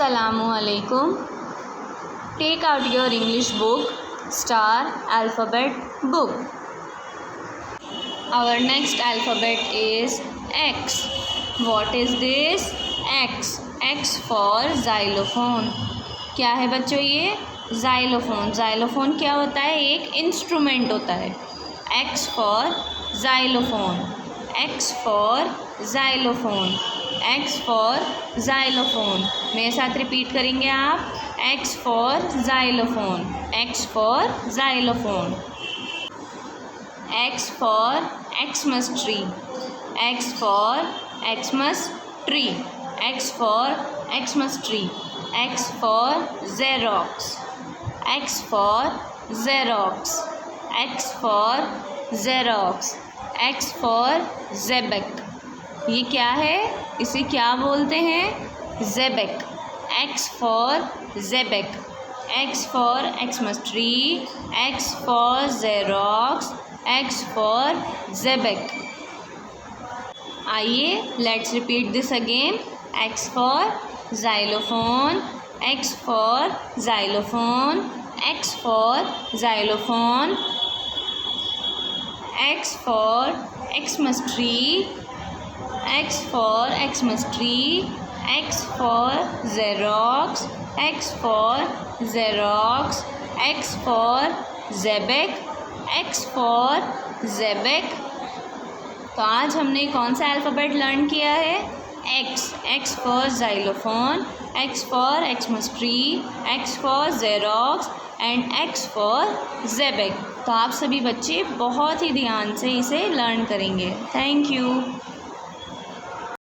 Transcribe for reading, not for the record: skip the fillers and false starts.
Assalamualaikum. Take out your English book, Star Alphabet book. Our next alphabet is X. What is this? X. X for xylophone. क्या है बच्चों ये? xylophone. xylophone क्या होता है? एक इंस्ट्रूमेंट होता है. X for xylophone. X for xylophone. X for xylophone. मेरे साथ रिपीट करेंगे आप. X for xylophone. X for xylophone. X for Xmas tree. X for Xmas tree. X for Xmas tree. X for Xerox. X for Xerox. X for Xerox. X for Xebec. ये क्या है? इसे क्या बोलते हैं? Xebec. X for Xebec. X for Xmas tree. X for Xerox. X for Xebec. आइए, let's repeat this again. X for xylophone. X for xylophone. X for xylophone. X for Xmas tree. X for Xmas tree. X for Xerox. X for Xerox. X for Xebec. X for Xebec. तो आज हमने कौन सा alphabet learn किया है? X. X for xylophone. X for Xmas tree. X for Xerox and X for Xebec. तो आप सभी बच्चे बहुत ही ध्यान से इसे लर्न करेंगे. Thank you.